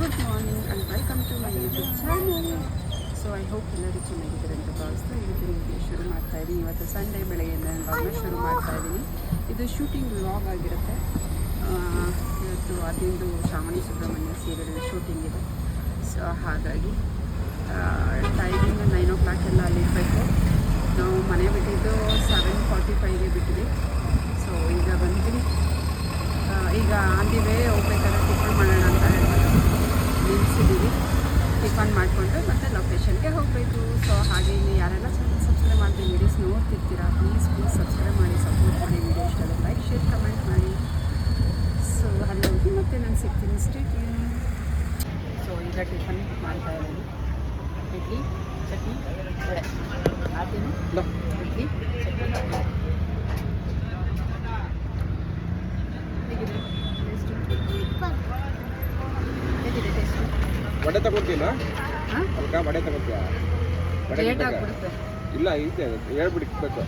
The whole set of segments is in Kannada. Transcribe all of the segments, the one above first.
Good morning and welcome to my YouTube channel. So I hope ಎಲ್ಲರೂ ಚೆನ್ನಾಗಿದ್ದಾರೆ ಅಂತ ಭಾವಿಸ್ತಾ ಇವತ್ತಿನ ವಿಡಿಯೋ ಶುರು ಮಾಡ್ತಾ ಇದ್ದೀನಿ. ಇವತ್ತು ಸಂಡೇ ಬೆಳಗ್ಗೆಯಿಂದ ವ್ಲಾಗ್ನ ಶುರು ಮಾಡ್ತಾ ಇದ್ದೀನಿ. ಇದು ಶೂಟಿಂಗ್ ವ್ಲಾಗ್ ಆಗಿರುತ್ತೆ. ಇವತ್ತು ಅದಿಂದು ಶ್ರಾವಣಿ ಸುಬ್ರಹ್ಮಣ್ಯ ಸೀರಿಯಲ್ ಶೂಟಿಂಗ್ ಇದೆ. ಸೊ ಹಾಗಾಗಿ ಟೈಮಿಂಗ್ 9 o'clock ಎಲ್ಲ ಅಲ್ಲಿರಬೇಕು. ನಾವು ಮನೆ ಬಿಟ್ಟಿದ್ದು 7:45ಗೆ ಬಿಟ್ಟಿದ್ವಿ. ಸೊ ಈಗ ಬಂದ್ವಿ. ಈಗ ಅಂದಿವೇ ಹೋಗ್ಬೇಕಾದ್ರೆ ಟಿಫನ್ ಮಾಡೋಣ ಅಂತ ಹೇಳ್ಬಿಟ್ಟು ನಿಲ್ಲಿಸಿದ್ದೀವಿ. ಟಿಫನ್ ಮಾಡಿಕೊಂಡು ಮತ್ತು ಲೊಕೇಶನ್ಗೆ ಹೋಗಬೇಕು. ಸೊ ಹಾಗೆ ಇಲ್ಲಿ ಯಾರೆಲ್ಲ ಸಬ್ಸ್ಕ್ರೈಬ್ ಮಾಡ್ತೀವಿ ವೀಡಿಯೋಸ್ ನೋಡ್ತಿರ್ತೀರಾ, ಪ್ಲೀಸ್ ಸಬ್ಸ್ಕ್ರೈಬ್ ಮಾಡಿ, ಸಪೋರ್ಟ್ ಮಾಡಿ. ವೀಡಿಯೋ ಇಷ್ಟ ಆದರೆ ಲೈಕ್, ಶೇರ್, ಕಮೆಂಟ್ ಮಾಡಿ. ಸೊ ಅಲ್ಲಿ ಹೋಗಿ ಮತ್ತೆ ನಾನು ಸಿಗ್ತೀನಿ. ಸ್ಟ್ರೀಟ್. ಸೊ ಈಗ ಟಿಫನ್ ಮಾಡ್ತಾ ಇದ್ದೀನಿ. ಇಡ್ಲಿ, ಚಟ್ನಿ, ವಡೆ. ಹಾಗೇನು ಇಡ್ಲಿ, ಚಟ್ನಿ, ವಡೆ. ವಡೆ ತಗೊಳ್ತೀನ? ಅದಕ್ಕೆ ವಡೆ ತಗೊಳ್ತೀಯ? ಲೇಟ್ ಆಗಿಬಿಡುತ್ತೆ. ಇಲ್ಲ ಇದೆ, ಹೇಳ್ಬಿಡ್ಬೇಕು.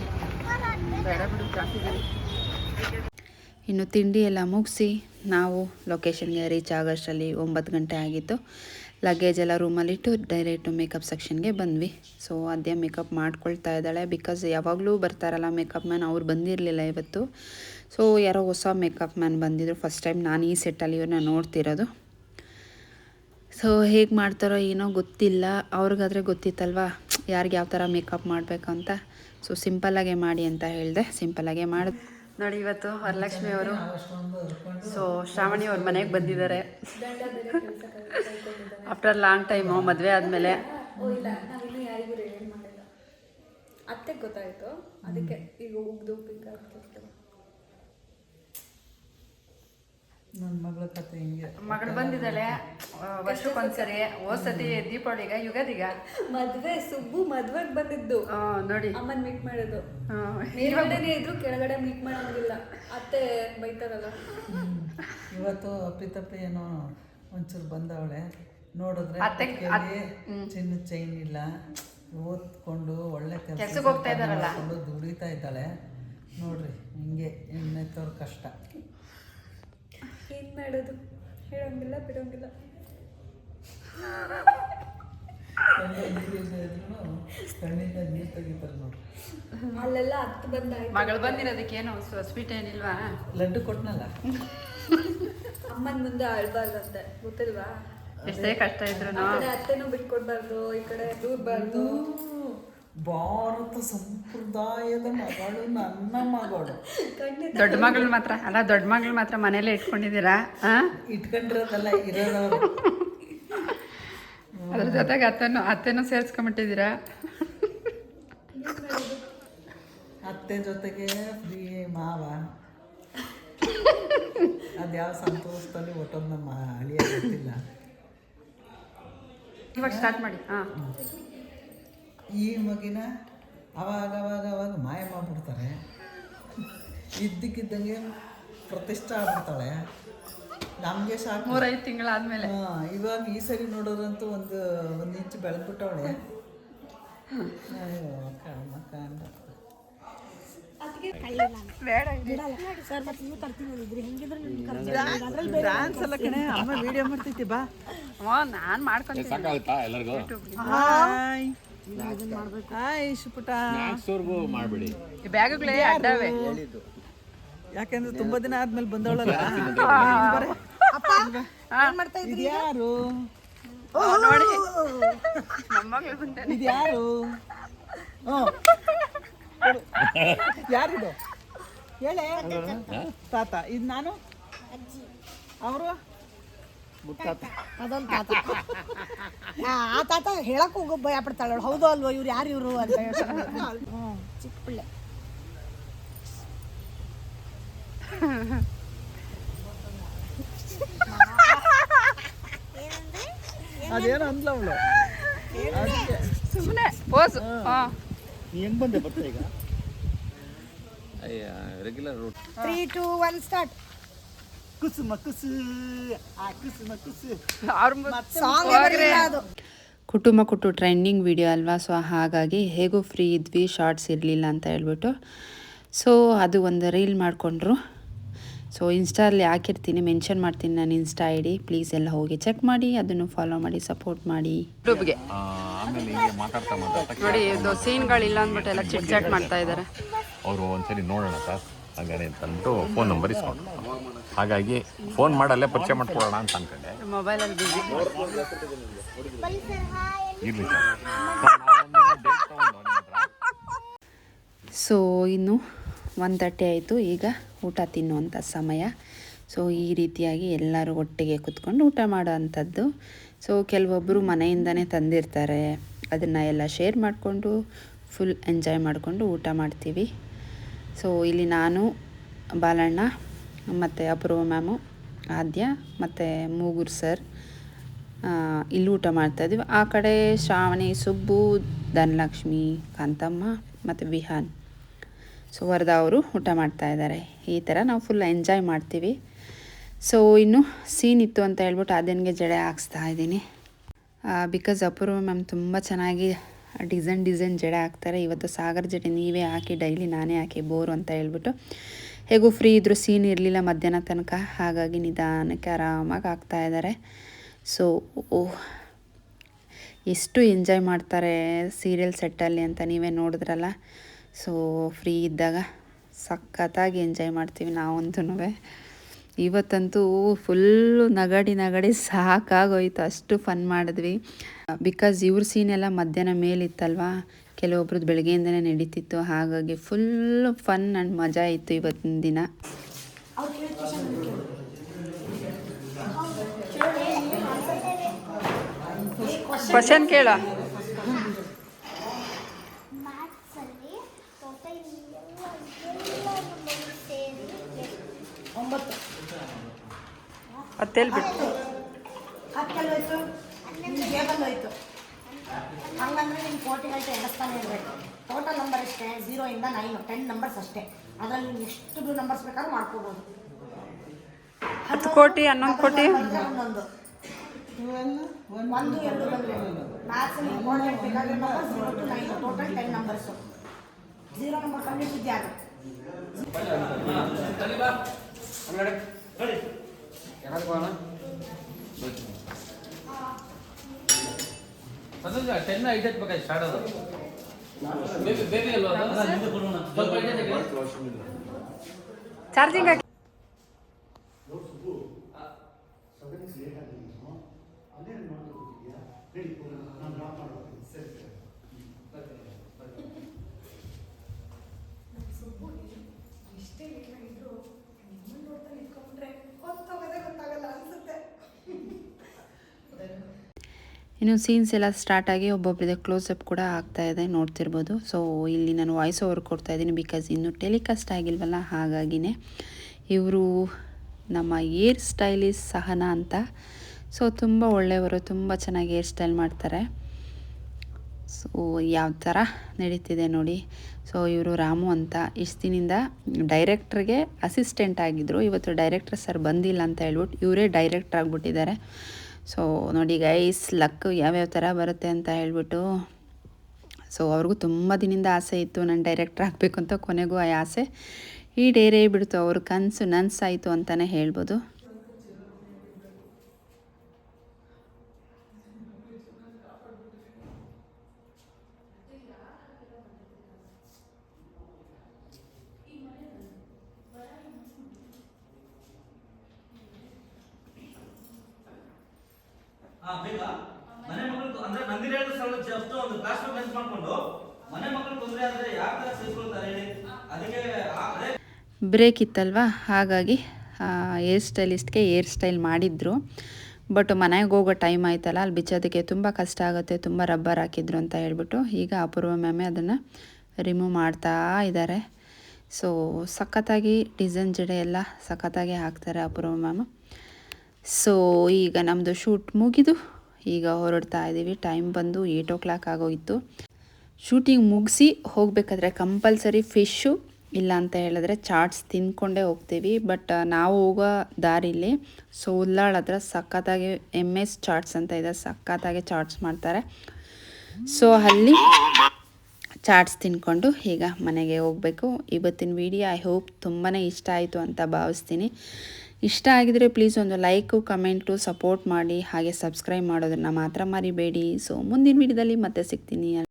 ಇನ್ನು ತಿಂಡಿ ಎಲ್ಲ ಮುಗಿಸಿ ನಾವು ಲೊಕೇಶನ್ಗೆ ರೀಚ್ ಆಗೋಷ್ಟರಲ್ಲಿ 9 ಗಂಟೆ ಆಗಿತ್ತು. ಲಗೇಜ್ ಎಲ್ಲ ರೂಮಲ್ಲಿಟ್ಟು ಡೈರೆಕ್ಟು ಮೇಕಪ್ ಸೆಕ್ಷನ್ಗೆ ಬಂದ್ವಿ. ಸೊ ಅದೇ ಮೇಕಪ್ ಮಾಡ್ಕೊಳ್ತಾ ಇದ್ದಾಳೆ. ಬಿಕಾಸ್ ಯಾವಾಗಲೂ ಬರ್ತಾರಲ್ಲ ಮೇಕಪ್ ಮ್ಯಾನ್, ಅವ್ರು ಬಂದಿರಲಿಲ್ಲ ಇವತ್ತು. ಸೊ ಯಾರೋ ಹೊಸ ಮೇಕಪ್ ಮ್ಯಾನ್ ಬಂದಿದ್ರು. ಫಸ್ಟ್ ಟೈಮ್ ನಾನು ಈ ಸೆಟ್ಟಲ್ಲಿ ಇವ್ರನ್ನ ನೋಡ್ತಿರೋದು. ಸೊ ಹೇಗೆ ಮಾಡ್ತಾರೋ ಏನೋ ಗೊತ್ತಿಲ್ಲ. ಅವ್ರಿಗಾದರೆ ಗೊತ್ತಿತ್ತಲ್ವ ಯಾರಿಗೆ ಯಾವ ಥರ ಮೇಕಪ್ ಮಾಡಬೇಕು ಅಂತ. ಸೊ ಸಿಂಪಲ್ಲಾಗೆ ಮಾಡಿ ಅಂತ ಹೇಳಿದೆ. ಸಿಂಪಲ್ಲಾಗೆ ಮಾಡಿದೆ ನೋಡಿ. ಇವತ್ತು ವರಲಕ್ಷ್ಮಿ ಅವರು, ಸೊ ಶ್ರಾವಣಿ ಅವ್ರ ಮನೆಗೆ ಬಂದಿದ್ದಾರೆ. ಆಫ್ಟರ್ ಲಾಂಗ್ ಟೈಮು ಮದುವೆ ಆದಮೇಲೆ. ಇಲ್ಲ, ನಾವಿನ್ನೂ ಯಾರಿಗೂ ರೆಡಿ ಮಾಡಿಲ್ಲ. ಅತ್ತೆಗೆ ಗೊತ್ತಾಯಿತು, ಅದಕ್ಕೆ ಈಗ ಉಗ್ದು ಪಿಕ್ ಆಗ್ತಿರ್ತಾರೆ. ನನ್ನ ಮಗಳ ಕತೆ ಹಿಂಗೆ. ಮಗಳು ಬಂದಿದ್ದಾಳೆ ವರ್ಷಕ್ಕೊಂದ್ಸರಿ. ಹೋದ್ಸತಿ ದೀಪಾವಳಿಗ, ಯುಗಾದಿಗ ಮದ್ವೆ ಸುಬ್ಬು ಮದ್ವೆಗೆ ಬಂದಿದ್ದು ನೋಡಿ. ಅಮ್ಮನ್ ಮೀಟ್ ಮಾಡೋದು ಮೇಲ್ಗಡೆನೇ ಇದ್ರು, ಕೆಳಗಡೆ ಮೀಟ್ ಮಾಡೋದಿಲ್ಲ. ಅತ್ತೆ ಬೈತಾರಲ್ಲ. ಇವತ್ತು ಅಪ್ಪಿತಪ್ಪಿ ಏನೋ ಒಂಚೂರು ಬಂದವಳೆ. ನೋಡಿದ್ರೆ ಚಿನ್ನ ಚೈನ್ ಇಲ್ಲ, ಓದ್ಕೊಂಡು ಒಳ್ಳೆ ಕೆಲಸಕ್ಕೆ ಹೋಗ್ತಾ ಇದ್ದಾರಲ್ಲ, ದುಡಿತಾ ಇದ್ದಾಳೆ. ನೋಡ್ರಿ ಹಿಂಗೆ ಹೆಣ್ಣೆತ್ತವ್ರ ಕಷ್ಟ. ಏನ್ ಮಾಡೋದು, ಹೇಳೋಂಗಿಲ್ಲ ಬಿಡೋಂಗಿಲ್ಲ. ಕಣ್ಣಿಂದ ನೀರು ತೆಗಿತಾರೆ ನೋಡ್ರಿ. ಅಲ್ಲೆಲ್ಲ ಹತ್ತು ಬಂದಾಯ್ತು. ಮಗಳು ಬಂದಿರೋದಕ್ಕೇನು ಸ್ವೀಟ್ ಏನಿಲ್ವಾ? ಲಡ್ಡು ಕೊಟ್ಟನಲ್ಲ. ಅಮ್ಮನ ಮುಂದೆ ಅಳ್ಬಾರ್ದಂತೆ, ಗೊತ್ತಿಲ್ವಾ? ಎಷ್ಟೇ ಕಷ್ಟ ಇದ್ರು ಅತ್ತೆನೂ ಬಿಟ್ಕೊಡ್ಬಾರ್ದು, ಈ ಕಡೆ ದೂರ್ಬಾರ್ದು. ಭಾರತ ಸಂಪ್ರದಾಯದ ಮಗಳು ನನ್ನ ಮಗಳು. ದೊಡ್ಡ ಮಗಳು ಮಾತ್ರ ಅಲ್ಲ, ದೊಡ್ಡ ಮಗಳು ಮಾತ್ರ ಮನೇಲೆ ಇಟ್ಕೊಂಡಿದ್ದೀರಾ? ಇಟ್ಕೊಂಡಿರೋದಲ್ಲ, ಇರೋದವ್ರು. ಅದ್ರ ಜೊತೆಗೆ ಅತ್ತೆನೂ ಸೇರಿಸ್ಕೊಂಬಿಟ್ಟಿದ್ದೀರಾ? ಅತ್ತೆ ಜೊತೆಗೆ ಫ್ರೀ ಮಾವ. ಅದ್ಯಾವ ಸಂತೋಷದಲ್ಲಿ ಒಟ್ಟೊಂದು ನಮ್ಮ ಅಳಿಯ ಗೊತ್ತಿಲ್ಲ. ಇವಾಗ ಸ್ಟಾರ್ಟ್ ಮಾಡಿ. ಈ ಮಗಿನ ಅವಾಗ ಮಾಯ ಮಾಡಿಬಿಡ್ತಾರೆ. ಇದ್ದಕ್ಕಿದ್ದಂಗೆ ಪ್ರತಿಷ್ಠೆ ಆಗ್ಬಿಡ್ತಾಳೆ. ನಮಗೆ ಸಾಕು 3-5 ತಿಂಗಳಾದ್ಮೇಲೆ. ಇವಾಗ ಈ ಸರಿ ನೋಡೋದಂತೂ ಒಂದು ಇಂಚು ಬೆಳೆದ್ಬಿಟ್ಟವಳೆ. ಅಯ್ಯೋ ಕಂಡ ಡ್ಯಾನ್ಸ್ ಎಲ್ಲ ಕಣೆ. ಅಮ್ಮ ವಿಡಿಯೋ ಮಾಡ್ತೈತಿ, ಬಾ. ನಾನು ಮಾಡ್ಕೊಂತೀನಿ. Hi hi ಶಿಪುಟ. ಮಾಡ್ಬಿಡಿ. ಬ್ಯಾಗುಗಳೇ ಅಡ್ಡವೆ. ಯಾಕೆಂದ್ರೆ ತುಂಬಾ ದಿನ ಆದ್ಮೇಲೆ ಬಂದವಳಲ್ಲ. ಇದ್ಯಾರು ನೋಡಿ, ಮೊಮ್ಮಗಳು ಬಂದೆ. ಇದ್ಯಾರು? ಯಾರಿದು ಹೇಳೆ? ತಾತ. ಇದು ನಾನು, ಅವರು ಅದೊಂದು ತಾತ. ಆ ತಾತ ಹೇಳಕ್ ಹೋಗೋ ಭಯ ಪಡ್ತಾಳ. ಹೌದು ಅಲ್ವೋ, ಇವ್ರು ಯಾರು ಇವರು ಅಂತ ಹೇಳ್ತಾರೆ. ಚಿಕ್ಕ ಪಿಳ್ಳೆ. ಅದೇನು ಅಂದ್ಲ ಅವಳು. ಸುಮ್ಮನೆ ಪೋಸ್. ಹೆಂಗ್ ಬಂದೆ ಬರ್ತಾ ಈಗ? Regular route. 3, 2, 1 ಸ್ಟಾರ್ಟ್. ಕುಸುಮ ಕುಸು, ಆ ಕುಸುಮ ಕುಸು. ಕುಟುಂಬ ಟ್ರೆಂಡಿಂಗ್ ವಿಡಿಯೋ ಅಲ್ವಾ. ಸೊ ಹಾಗಾಗಿ ಹೇಗೂ ಫ್ರೀ ಇದ್ವಿ, ಶಾರ್ಟ್ಸ್ ಇರಲಿಲ್ಲ ಅಂತ ಹೇಳ್ಬಿಟ್ಟು ಸೊ ಅದು ಒಂದು ರೀಲ್ ಮಾಡಿಕೊಂಡ್ರು. ಸೊ ಇನ್ಸ್ಟಾಲ್ಲಿ ಹಾಕಿರ್ತೀನಿ, ಮೆನ್ಷನ್ ಮಾಡ್ತೀನಿ ನಾನು ಇನ್ಸ್ಟಾ ಐ ಡಿ. ಪ್ಲೀಸ್ ಎಲ್ಲ ಹೋಗಿ ಚೆಕ್ ಮಾಡಿ, ಅದನ್ನು ಫಾಲೋ ಮಾಡಿ, ಸಪೋರ್ಟ್ ಮಾಡಿ. ಯೂಟ್ಯೂಬ್ಗೆ ನೋಡಿ ಇದು ಸೀನ್ಗಳಿಲ್ಲ ಅಂದ್ಬಿಟ್ಟು ಎಲ್ಲ ಚಿಟ್ ಚಾಟ್ ಮಾಡ್ತಾ ಇದ್ದಾರೆ. ಅವರು ಒಂದ್ಸರಿ ನೋಡೋಣ ಸರ್ ಹಾಗಾದ್ರೆ ಅಂತಂದ್ಬಿಟ್ಟು ಫೋನ್ ನಂಬರ್ ಇಸ್ಕೊಂಡು, ಹಾಗಾಗಿ ಫೋನ್ ಮಾಡಲ್ಲೇ ಪರಿಚಯ ಮಾಡ್ಕೊಳ್ಳೋಣ ಅಂತ ಅನ್ಕೊಂಡೆ. ಮೊಬೈಲಲ್ಲಿ ಬಿಸಿ. ಇರಲಿ ಸರ್. ಸೊ ಇನ್ನು 1:30 ಆಯಿತು, ಈಗ ಊಟ ತಿನ್ನುವಂಥ ಸಮಯ. ಸೊ ಈ ರೀತಿಯಾಗಿ ಎಲ್ಲರೂ ಒಟ್ಟಿಗೆ ಕೂತ್ಕೊಂಡು ಊಟ ಮಾಡೋ ಅಂಥದ್ದು. ಸೊ ಕೆಲವೊಬ್ಬರು ಮನೆಯಿಂದನೇ ತಂದಿರ್ತಾರೆ, ಅದನ್ನು ಎಲ್ಲ ಶೇರ್ ಮಾಡಿಕೊಂಡು ಫುಲ್ ಎಂಜಾಯ್ ಮಾಡಿಕೊಂಡು ಊಟ ಮಾಡ್ತೀವಿ. ಸೊ ಇಲ್ಲಿ ನಾನು, ಬಾಲಣ್ಣ ಮತ್ತು ಅಪೂರ್ವ ಮ್ಯಾಮು, ಆದ್ಯ ಮತ್ತು ಮೂಗೂರು ಸರ್ ಇಲ್ಲಿ ಊಟ ಮಾಡ್ತಾಯಿದ್ವಿ. ಆ ಕಡೆ ಶ್ರಾವಣಿ, ಸುಬ್ಬು, ಧನಲಕ್ಷ್ಮಿ, ಕಾಂತಮ್ಮ ಮತ್ತು ವಿಹಾನ್, ಸೊ ವರದಾ ಅವರು ಊಟ ಮಾಡ್ತಾಯಿದ್ದಾರೆ. ಈ ಥರ ನಾವು ಫುಲ್ ಎಂಜಾಯ್ ಮಾಡ್ತೀವಿ. ಸೊ ಇನ್ನು ಸೀನ್ ಇತ್ತು ಅಂತ ಹೇಳ್ಬಿಟ್ಟು ಆದ್ಯನಿಗೆ ಜಡೆ ಹಾಕ್ಸ್ತಾ ಇದ್ದೀನಿ. ಬಿಕಾಸ್ ಅಪೂರ್ವ ಮ್ಯಾಮ್ ತುಂಬ ಚೆನ್ನಾಗಿ ಡಿಸೈನ್ ಜಡೆ ಹಾಕ್ತಾರೆ. ಇವತ್ತು ಸಾಗರ್ ಜಡೆ ನೀವೇ ಹಾಕಿ, ಡೈಲಿ ನಾನೇ ಹಾಕಿ, ಬೋರು ಅಂತ ಹೇಳ್ಬಿಟ್ಟು. ಹೇಗೂ ಫ್ರೀ ಇದ್ದರೂ ಸೀನ್ ಇರಲಿಲ್ಲ ಮಧ್ಯಾಹ್ನ ತನಕ, ಹಾಗಾಗಿ ನಿಧಾನಕ್ಕೆ ಆರಾಮಾಗಿ ಹಾಕ್ತಾಯಿದ್ದಾರೆ. ಸೊ ಎಷ್ಟು ಎಂಜಾಯ್ ಮಾಡ್ತಾರೆ ಸೀರಿಯಲ್ ಸೆಟ್ಟಲ್ಲಿ ಅಂತ ನೀವೇ ನೋಡಿದ್ರಲ್ಲ. ಸೊ ಫ್ರೀ ಇದ್ದಾಗ ಸಖತ್ತಾಗಿ ಎಂಜಾಯ್ ಮಾಡ್ತೀವಿ ನಾವಂತೂ. ಇವತ್ತಂತೂ ಫುಲ್ಲು ನಗಡಿ ಸಾಕಾಗೋಯ್ತು, ಅಷ್ಟು ಫನ್ ಮಾಡಿದ್ವಿ. ಬಿಕಾಸ್ ಇವ್ರ ಸೀನೆಲ್ಲ ಮಧ್ಯಾಹ್ನ ಮೇಲಿತ್ತಲ್ವ, ಕೆಲವೊಬ್ರದ್ದು ಬೆಳಗ್ಗೆಯಿಂದನೇ ನಡೀತಿತ್ತು. ಹಾಗಾಗಿ ಫುಲ್ಲು ಫನ್ ಆ್ಯಂಡ್ ಮಜಾ ಇತ್ತು ಇವತ್ತಿನ ದಿನ. ಕ್ವಶನ್ ಕೇಳ. ಹತ್ತೇಳ್ಬಿಟ್ಟು ಹತ್ತಲ್ಲೋಯ್ತು, ನಿಮ್ಗೆ ಜೇಬಲ್ಲೋಯ್ತು. ಹಂಗಂದ್ರೆ ನಿಮ್ಮ ಕೋಟಿಗಳ್ತು ಎಣಿಸ್ತಾನೆ ಇರಬೇಕು. ಟೋಟಲ್ ನಂಬರ್ ಅಷ್ಟೇ 0 ಇಂದ 9, 10 ನಂಬರ್ಸ್ ಅಷ್ಟೇ. ಅದರಲ್ಲಿ ನೀವು ಎಷ್ಟು ನಂಬರ್ಸ್ ಬೇಕಾದ್ರೂ ಮಾಡ್ಕೋಬೋದು. 10 ಕೋಟಿ 11 ಕೋಟಿ ಒಂದೊಂದು 1 2 ಬಂದರೆ ಮ್ಯಾಥ್ಸಲ್ಲಿ ಇಂಪಾರ್ಟೆಂಟ್ ಬೇಕಾಗಿರೋ number 0 to 9, total 10 numbers. 0 number ಕಂಡಿದ್ದು ಯಾರು? ಚಾರ್ಜಿಂಗ್ ಹಾಕಿ. ಇನ್ನು ಸೀನ್ಸ್ ಎಲ್ಲ ಸ್ಟಾರ್ಟ್ ಆಗಿ ಒಬ್ಬೊಬ್ಬರದೇ ಕ್ಲೋಸಪ್ ಕೂಡ ಆಗ್ತಾಯಿದೆ, ನೋಡ್ತಿರ್ಬೋದು. ಸೊ ಇಲ್ಲಿ ನಾನು ವಾಯ್ಸ್ ಓವರ್ ಕೊಡ್ತಾಯಿದ್ದೀನಿ, ಬಿಕಾಸ್ ಇನ್ನೂ ಟೆಲಿಕಾಸ್ಟ್ ಆಗಿಲ್ವಲ್ಲ, ಹಾಗಾಗಿನೇ. ಇವರು ನಮ್ಮ ಏರ್ ಸ್ಟೈಲಿಸ್ಟ್ ಸಹನಾ ಅಂತ. ಸೊ ತುಂಬ ಒಳ್ಳೆಯವರು, ತುಂಬ ಚೆನ್ನಾಗಿ ಏರ್ ಸ್ಟೈಲ್ ಮಾಡ್ತಾರೆ. ಸೊ ಯಾವ ಥರ ನಡೀತಿದೆ ನೋಡಿ. ಸೊ ಇವರು ರಾಮು ಅಂತ, ಇಷ್ಟು ದಿನದಿಂದ ಡೈರೆಕ್ಟ್ರಿಗೆ ಅಸಿಸ್ಟೆಂಟ್ ಆಗಿದ್ದರು. ಇವತ್ತು ಡೈರೆಕ್ಟರ್ ಸರ್ ಬಂದಿಲ್ಲ ಅಂತ ಹೇಳ್ಬಿಟ್ಟು ಇವರೇ ಡೈರೆಕ್ಟ್ರ್ ಆಗಿಬಿಟ್ಟಿದ್ದಾರೆ. ಸೊ ನೋಡಿ ಗೈಸ್, ಲಕ್ ಯಾವ್ಯಾವ ಥರ ಬರುತ್ತೆ ಅಂತ ಹೇಳ್ಬಿಟ್ಟು. ಸೊ ಅವ್ರಿಗೂ ತುಂಬ ದಿನದಿಂದ ಆಸೆ ಇತ್ತು ನಾನು ಡೈರೆಕ್ಟ್ರ್ ಆಗಬೇಕು ಅಂತ. ಕೊನೆಗೂ ಆ ಆಸೆ ಈಡೇರೇ ಬಿಡ್ತು, ಅವ್ರ ಕನಸು ನನಸಾಯಿತು ಅಂತಲೇ ಹೇಳ್ಬೋದು. ಬೇಗ ಮನೆ ಮಕ್ಕಳು ಅಂದ್ರೆ ನಂದಿನಿ ಹೇಳಿದ ಸ್ಥಳ ಜಸ್ಟ್ ಒಂದು ಕ್ಲಾಸ್ ರೂಮ್ ಮಾಡ್ಕೊಂಡು ಮನೆ ಮಕ್ಕಳು ತೊಂದರೆ ಆದ್ರೆ ಯಾವ ತರ ಸೇರಿಸ್ಕೊಳ್ತಾರೆ ಹೇಳಿ. ಅದಕ್ಕೆ ಬ್ರೇಕ್ ಇತ್ತಲ್ವ, ಹಾಗಾಗಿ ಏರ್ ಸ್ಟೈಲಿಸ್ಟ್ಗೆ ಏರ್ ಸ್ಟೈಲ್ ಮಾಡಿದ್ರು. ಬಟ್ ಮನೆಗೆ ಹೋಗೋ ಟೈಮ್ ಆಯ್ತಲ್ಲ, ಅಲ್ಲಿ ಬಿಚ್ಚೋದಕ್ಕೆ ತುಂಬ ಕಷ್ಟ ಆಗುತ್ತೆ, ತುಂಬ ರಬ್ಬರ್ ಹಾಕಿದ್ರು ಅಂತ ಹೇಳ್ಬಿಟ್ಟು ಈಗ ಅಪೂರ್ವ ಮ್ಯಾಮೆ ಅದನ್ನು ರಿಮೂವ್ ಮಾಡ್ತಾ ಇದ್ದಾರೆ. ಸೊ ಸಖತ್ತಾಗಿ ಡಿಸೈನ್ ಜಡೆ ಎಲ್ಲ ಸಖತ್ತಾಗಿ ಹಾಕ್ತಾರೆ ಅಪೂರ್ವ ಮ್ಯಾಮು. ಸೊ ಈಗ ನಮ್ಮದು ಶೂಟ್ ಮುಗಿದು ಈಗ ಹೊರಡ್ತಾ ಇದ್ದೀವಿ. ಟೈಮ್ ಬಂದು 8 o'clock ಆಗೋಗಿತ್ತು. ಶೂಟಿಂಗ್ ಮುಗಿಸಿ ಹೋಗಬೇಕಾದ್ರೆ ಕಂಪಲ್ಸರಿ ಫಿಶ್ಶು ಇಲ್ಲ ಅಂತ ಹೇಳಿದ್ರೆ ಚಾಟ್ಸ್ ತಿಂದ್ಕೊಂಡೇ ಹೋಗ್ತೀವಿ. ಬಟ್ ನಾವು ಹೋಗೋ ದಾರಿಲಿ ಸೊ ಉಲ್ಲಾಳ್ ಹತ್ರ ಸಖತ್ತಾಗಿ MS ಚಾಟ್ಸ್ ಅಂತ ಇದೆ, ಸಖತ್ತಾಗಿ ಚಾಟ್ಸ್ ಮಾಡ್ತಾರೆ. ಸೊ ಅಲ್ಲಿ ಚಾಟ್ಸ್ ತಿನ್ಕೊಂಡು ಈಗ ಮನೆಗೆ ಹೋಗಬೇಕು. ಇವತ್ತಿನ ವಿಡಿಯೋ ಐ ಹೋಪ್ ತುಂಬಾ ಇಷ್ಟ ಆಯಿತು ಅಂತ ಭಾವಿಸ್ತೀನಿ. ಇಷ್ಟ ಆಗಿದರೆ ಪ್ಲೀಸ್ ಒಂದು ಲೈಕು, ಕಮೆಂಟು, ಸಪೋರ್ಟ್ ಮಾಡಿ, ಹಾಗೆ ಸಬ್ಸ್ಕ್ರೈಬ್ ಮಾಡೋದನ್ನು ಮಾತ್ರ ಮರಿಬೇಡಿ. ಸೊ ಮುಂದಿನ ವಿಡಿಯೋದಲ್ಲಿ ಮತ್ತೆ ಸಿಗ್ತೀನಿ.